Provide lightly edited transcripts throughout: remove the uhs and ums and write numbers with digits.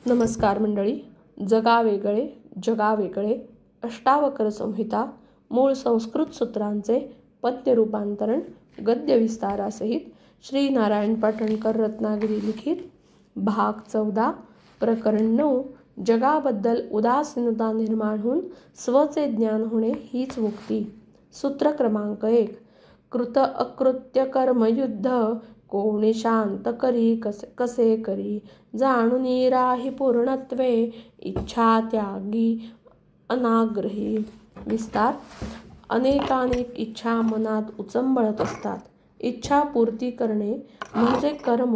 नमस्कार मंडळी. जगा वेगळे जगा वेगळे अष्टावक्र संहिता मूळ संस्कृत सूत्रांचे पद्य रूपांतरण गद्य विस्तारासहित श्री नारायण पाटणकर रत्नागिरी लिखित भाग 14 प्रकरण 9 जगाबद्दल उदासीनता निर्माण होऊन स्वचे ज्ञान होणे हीच मुक्ती. सूत्र क्रमांक 1. कृत अकृत्य कर्मयुद्ध कोणी शांत करी कसे करी जाणूनी राही पूर्णत्वे इच्छा त्यागी अनाग्रही. विस्तार. अनेकानेक इच्छा मनात उचंबळत असतात. इच्छा पूर्ती करणे म्हणजे कर्म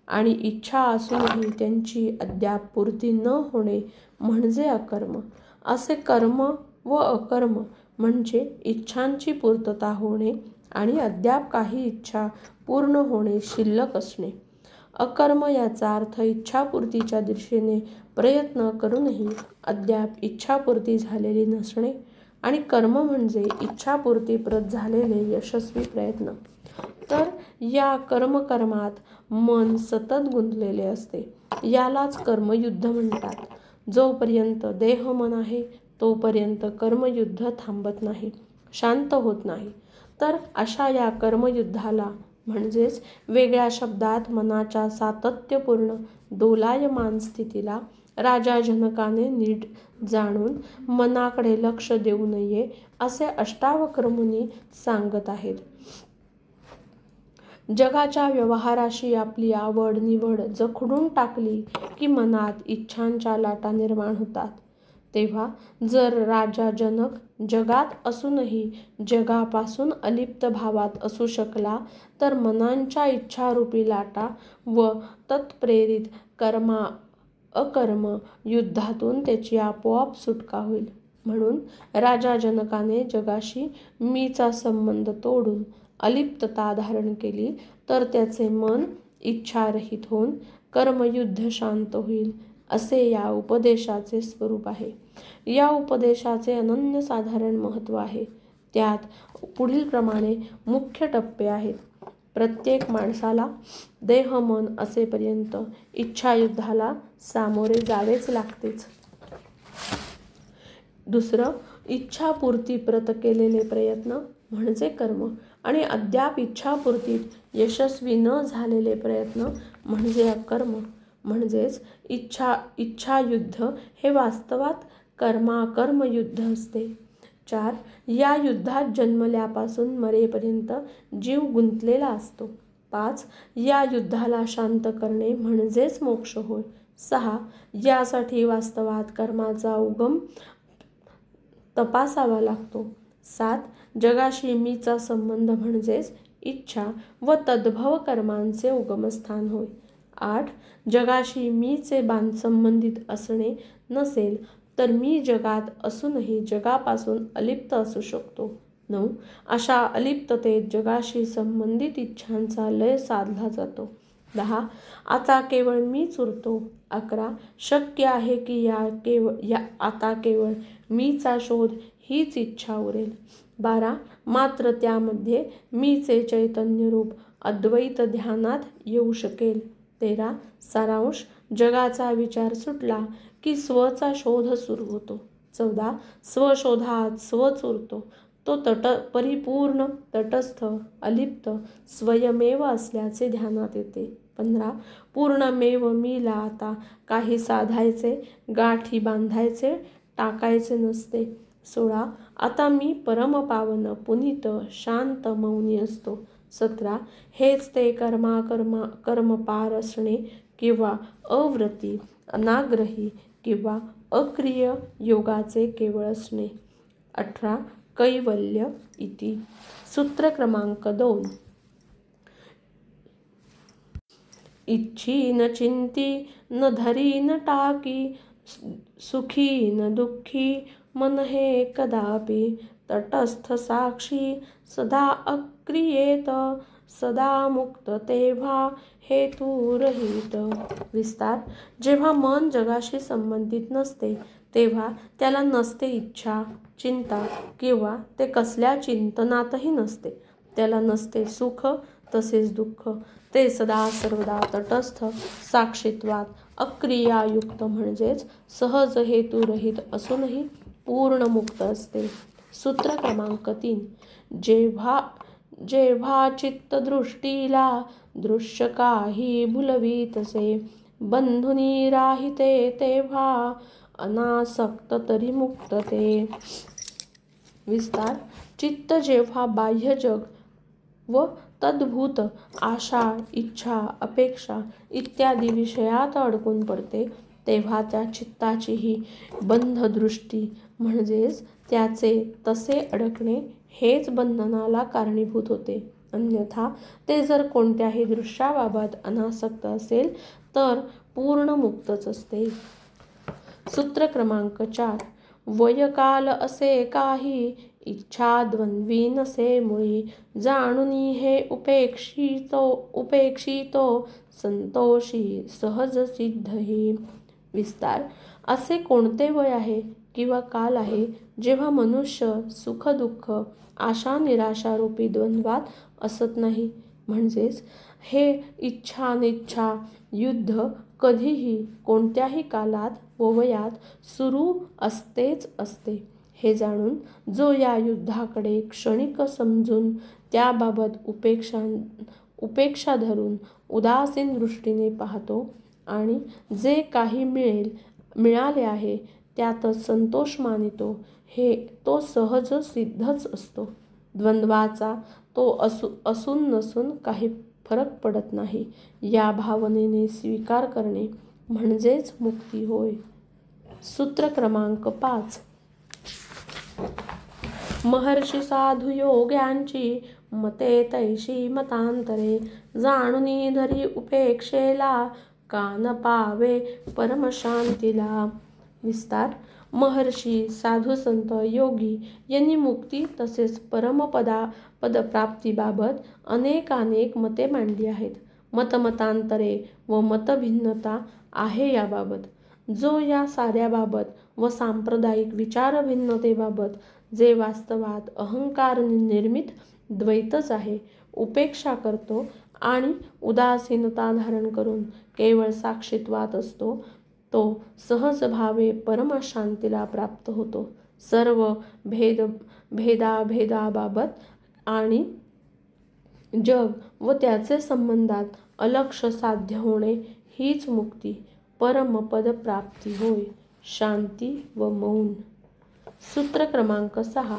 आणि इच्छा असूनही त्यांची अद्याप पूर्ती न होणे म्हणजे अकर्म. असे कर्म व अकर्म म्हणजे इच्छांची पूर्तता होणे आणि अद्याप काही इच्छा पूर्ण होणे शिल्लक असणे. अकर्म याचा अर्थ इच्छापूर्तीच्या दिशेने प्रयत्न करूनही अद्याप इच्छापूर्ती झालेली नसणे आणि कर्म म्हणजे इच्छापूर्तीप्रत झालेले यशस्वी प्रयत्न. तर या कर्मात मन सतत गुंतलेले असते. यालाच कर्मयुद्ध म्हणतात. जोपर्यंत देह मन आहे तोपर्यंत कर्मयुद्ध थांबत नाही, शांत होत नाही. तर अशा या कर्मयुद्धाला म्हणजेच वेगळ्या शब्दात मनाच्या सातत्यपूर्ण दोलायमान स्थितीला राजा जनकाने नीट जाणून मनाकडे लक्ष देऊ नये असे अष्टावक्र मुनी सांगत आहेत. जगाच्या व्यवहाराशी आपली आवड निवड जखडून टाकली की मनात इच्छांच्या लाटा निर्माण होतात. तेव्हा जर राजा जनक जगात असूनही जगापासून अलिप्त भावात असू शकला तर मनांच्या इच्छारूपी लाटा व तत्प्रेरित कर्म अकर्म युद्धातून त्याची आपोआप सुटका होईल. म्हणून राजा जनकाने जगाशी मीचा संबंध तोडून अलिप्तता धारण केली तर त्याचे मन इच्छारहित होऊन कर्मयुद्ध शांत होईल असे या उपदेशाचे स्वरूप आहे. या उपदेशाचे अनन्यसाधारण महत्त्व आहे. त्यात पुढील प्रमाणे मुख्य टप्पे आहेत. प्रत्येक माणसाला देह मन असेपर्यंत इच्छायुद्धाला सामोरे जावेच लागतेच. दुसरं, इच्छापूर्तीप्रत केलेले प्रयत्न म्हणजे कर्म आणि अद्याप इच्छापूर्तीत यशस्वी न झालेले प्रयत्न म्हणजे अकर्म. म्हणजेच इच्छायुद्ध हे वास्तवात कर्माकर्म युद्ध असते. 4. या युद्धात जन्मल्यापासून मरेपर्यंत जीव गुंतलेला असतो. 5. या युद्धाला शांत करणे म्हणजेच मोक्ष होय. 6. यासाठी वास्तवात कर्माचा उगम तपासावा लागतो. 7. जगाशी मीचा संबंध म्हणजेच इच्छा व तद्भव कर्मांचे उगमस्थान होय. 8. जगाशी मीचे संबंधित असणे नसेल तर मी जगात असूनही जगापासून अलिप्त असू शकतो. 9. अशा अलिप्ततेत जगाशी संबंधित इच्छांचा लय साधला जातो. 10. आता केवळ मीच उरतो. 11. शक्य आहे की आता केवळ मीचा शोध हीच इच्छा उरेल. 12. मात्र त्यामध्ये मीचे चैतन्यरूप अद्वैत ध्यानात येऊ शकेल. 13. सारांश. जगाचा विचार सुटला की स्वचा शोध सुरू होतो. 14. स्वशोधात स्वच उरतो. तो परिपूर्ण तटस्थ अलिप्त स्वयमेव असल्याचे ध्यानात येते. 15. पूर्णमेव मीला आता काही साधायचे गाठी बांधायचे टाकायचे नसते. 16. आता मी परमपावन पुनीत शांत मौनी असतो. 17. हेच ते कर्मपार असणे किंवा अव्रती अनाग्रही किंवा अक्रिय योगाचे केवळ असणे. 18. कैवल्य इति. सूत्र क्रमांक 2. इच्छी न चिंती न धरी न टाकी सुखी न दुःखी मन हे कदापि तटस्थ साक्षी सदा अक्रियेत सदा मुक्त तेव्हा हेतू रहित. विस्तार. जेव्हा मन जगाशी संबंधित नसते तेव्हा त्याला नसते इच्छा चिंता किंवा ते कसल्या चिंतनातही नसते. त्याला नसते सुख तसेच दुःख. ते सदा सर्वदा तटस्थ साक्षीत्वात अक्रियायुक्त म्हणजेच सहज हेतुरहित असूनही पूर्ण मुक्त असते. सूत्र क्रमांक 3. जेव्हा जेव्हा चित्तदृष्टीला दृश्य काही भुलवीतसे, बंधुनी राहिते तेव्हा अनासक्त तरी मुक्त ते. विस्तार. चित्त जेव्हा बाह्य जग व तद्भूत आशा, इच्छा, अपेक्षा इत्यादी विषयात अडकून पडते, तेव्हा त्या चित्ताची ही बंधदृष्टी म्हणजेच त्याचे तसे अडकणे हेच बंधनाला कारणीभूत होते. अन्यथा ते जर कोणत्याही दृश्याबाबत अनासक्त असेल तर पूर्ण मुक्तच असते. सूत्र क्रमांक 4. वयकाल असे काही इच्छा द्वंद्वी नसे मुळी, जाणुनी हे उपेक्षितो संतोषी सहज सिद्धही. विस्तार. असे कोणते वय आहे किंवा काल आहे जेव्हा मनुष्य सुख दुःख आशा निराशा रूपी द्वंद्वात असत नाही, म्हणजेच हे इच्छानिच्छा युद्ध कधीही कोणत्याही कालात व वयात सुरू असतेच असते, हे जाणून जो या युद्धाकडे क्षणिक समजून त्याबाबत उपेक्षा धरून उदासीन दृष्टीने पाहतो आणि जे काही मिळाले आहे त्यातच संतोष मानितो, तो सहज सिद्धच असतो. द्वंद्वाचा तो असून नसून काही फरक पडत नाही, या भावनेने स्वीकार करणे म्हणजेच मुक्ती होय. सूत्र क्रमांक 5. महर्षी साधू योग्यांची मते तैशी मतांतरे, जाणुनी धरी उपेक्षेला कान पावे परमशांतीला. विस्तार. महर्षी साधू संत योगी यांनी मुक्ती तसेच पदप्राप्तीबाबत अनेकानेक मते मांडली आहेत. मतमतांतरे व मतभिन्नता आहे याबाबत. जो या साऱ्याबाबत व सांप्रदायिक विचारभिन्नतेबाबत जे वास्तवात अहंकार निर्मित द्वैतच आहे, उपेक्षा करतो आणि उदासीनता धारण करून केवळ साक्षीत्वात असतो, तो सहजभावे परमशांतीला प्राप्त होतो. सर्व भेदाभेदाबाबत आणि जग व त्याचे संबंधात अलक्ष साध्य होणे हीच मुक्ती परमपद प्राप्ती होय. शांती व मौन. सूत्र क्रमांक 6.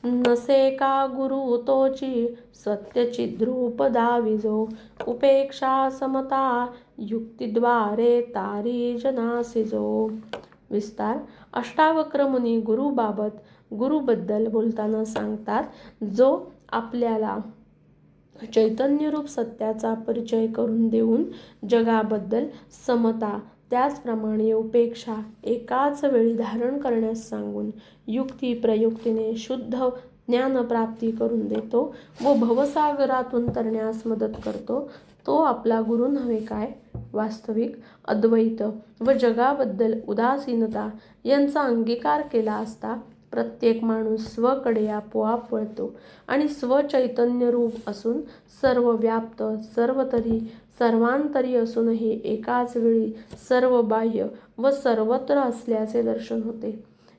नसे का गुरु तोची सत्यचिद्रूप दाविजो, उपेक्षा समता युक्तीद्वारे तारी जनासिजो. विस्तार. अष्टावक्र मुनी गुरुबद्दल बोलताना सांगतात, जो आपल्याला चैतन्यरूप सत्याचा परिचय करून देऊन जगाबद्दल समता त्याचप्रमाणे उपेक्षा एकाच वेळी धारण करण्यास सांगून युक्ती प्रयुक्तीने शुद्ध ज्ञानप्राप्ती करून देतो व भवसागरातून तरण्यास मदत करतो, तो आपला गुरु नव्हे काय. वास्तविक अद्वैत व जगाबद्दल उदासीनता यांचा अंगीकार केला असता प्रत्येक माणूस स्वकडे आपोआप वळतो आणि स्वचैतन्यरूप असून सर्व व्याप्त सर्वांतरी असूनही एकाच वेळी सर्व बाह्य व सर्वत्र असल्याचे दर्शन होते.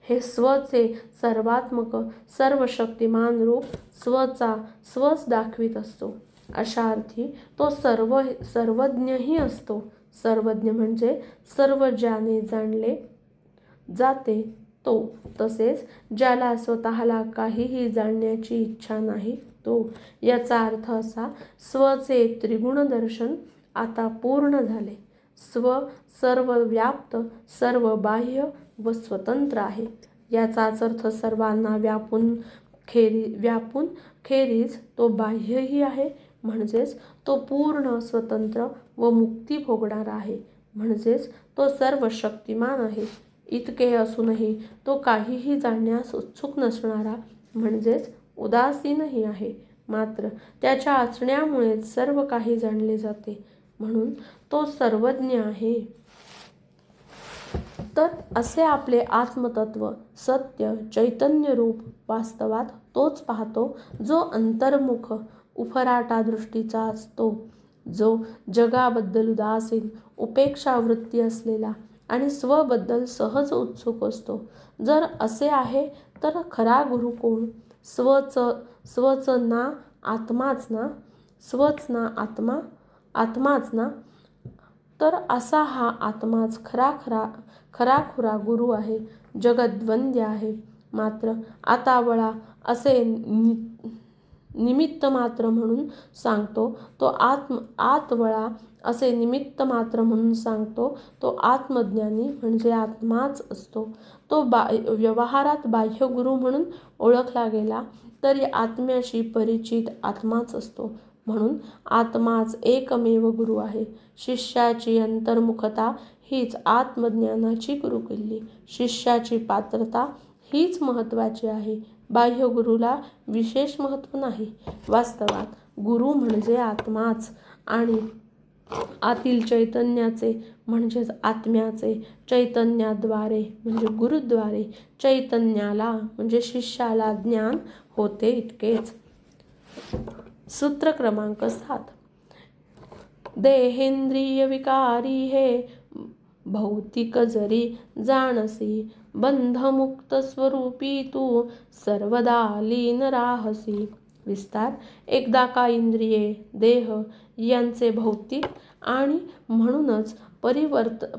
हे स्वचे सर्वात्मक सर्वशक्तिमान रूप स्वच दाखवित असतो. अशा अर्थी तो सर्वज्ञही असतो. सर्वज्ञ म्हणजे सर्व ज्याने जाणले जाते तो, तसेच ज्याला स्वतःला काहीही जाणण्याची इच्छा नाही तो. याचा अर्थ असा, स्वचे त्रिगुण दर्शन आता पूर्ण झाले. स्व सर्व व्याप्त सर्व बाह्य व स्वतंत्र आहे. याचाच अर्थ सर्वांना व्यापून खेरीज तो बाह्यही आहे, म्हणजेच तो पूर्ण स्वतंत्र व मुक्ती भोगणारा आहे, म्हणजेच तो सर्व शक्तिमान आहे. इतके असूनही तो काहीही जाणण्यास उत्सुक नसणारा, म्हणजेच उदासीनही आहे. मात्र त्याच्या असण्यामुळेच सर्व काही जाणले जाते, म्हणून तो सर्वज्ञ आहे. तर असे आपले आत्मतत्व सत्य चैतन्यरूप वास्तवात तोच पाहतो जो अंतर्मुख उफराटा दृष्टीचा असतो, जो जगाबद्दल उदासीन उपेक्षा वृत्ती असलेला आणि स्वबद्दल सहज उत्सुक असतो. जर असे आहे तर खरा गुरु कोण? स्वच ना आत्माच ना? स्वच ना आत्माच ना? तर असा हा आत्माच खरा गुरु आहे, जगद्वंद्य आहे. मात्र आतावळा असे निमित्त मात्र म्हणून सांगतो तो आतवळा असे निमित्त मात्र म्हणून सांगतो तो आत्मज्ञानी म्हणजे आत्माच असतो. तो व्यवहारात बाह्य गुरु म्हणून ओळखला गेला तरी आत्म्याशी परिचित आत्माच असतो. म्हणून आत्माच एकमेव गुरु आहे. शिष्याची अंतर्मुखता हीच आत्मज्ञानाची गुरुकिल्ली. शिष्याची पात्रता हीच महत्त्वाची आहे. बाह्य गुरुला विशेष महत्त्व नाही. वास्तवात गुरु म्हणजे आत्माच आणि आतील चैतन्याचे म्हणजेच आत्म्याचे चैतन्याद्वारे म्हणजे गुरुद्वारे चैतन्याला म्हणजे शिष्याला ज्ञान होते इतकेच. सूत्र क्रमांक 7. देहेंद्रिय विकारी हे भौतिक जरी जाणसी, बंधमुक्त स्वरूपी तू सर्वदा लीन राहसी. विस्तार. एकदा का इंद्रिये, देह यांचे भौतिक आणि म्हणूनच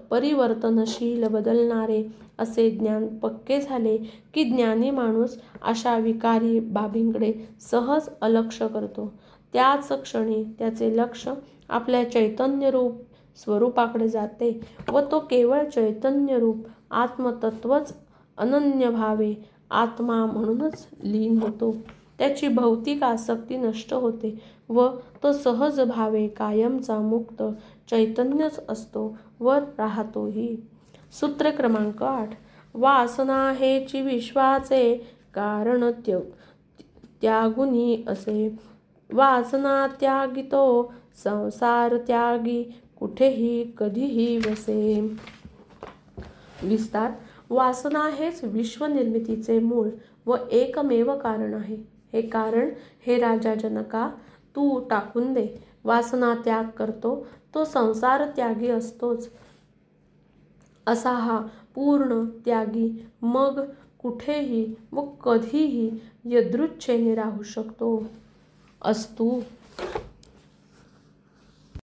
परिवर्तनशील बदलणारे असे ज्ञान पक्के झाले की ज्ञानी माणूस अशा विकारी बाबींकडे सहज अलक्ष करतो. त्याच क्षणी त्याचे लक्ष आपल्या चैतन्यरूप स्वरूपाकडे जाते व तो केवळ चैतन्यरूप आत्मतत्वच अनन्य भावे आत्मा म्हणूनच लीन होतो. त्याची भौतिक आसक्ती नष्ट होते व तो सहज भावे कायमचा मुक्त चैतन्यच असतो व राहतोही. सूत्र क्रमांक 8. वासना हेची विश्वाचे कारण त्यागुनी असे, वासना त्यागितो संसार त्यागी कुठेही कधीही वसे. विस्तार. वासना हेच विश्वनिर्मितीचे मूळ व एकमेव कारण आहे. हे कारण हे राजा जनका तू टाकून दे. वासना त्याग करतो तो संसार त्यागी असतोच. असा हा पूर्ण त्यागी मग कुठेही व कधीही यदृच्छेने राहू शकतो. अस्तु.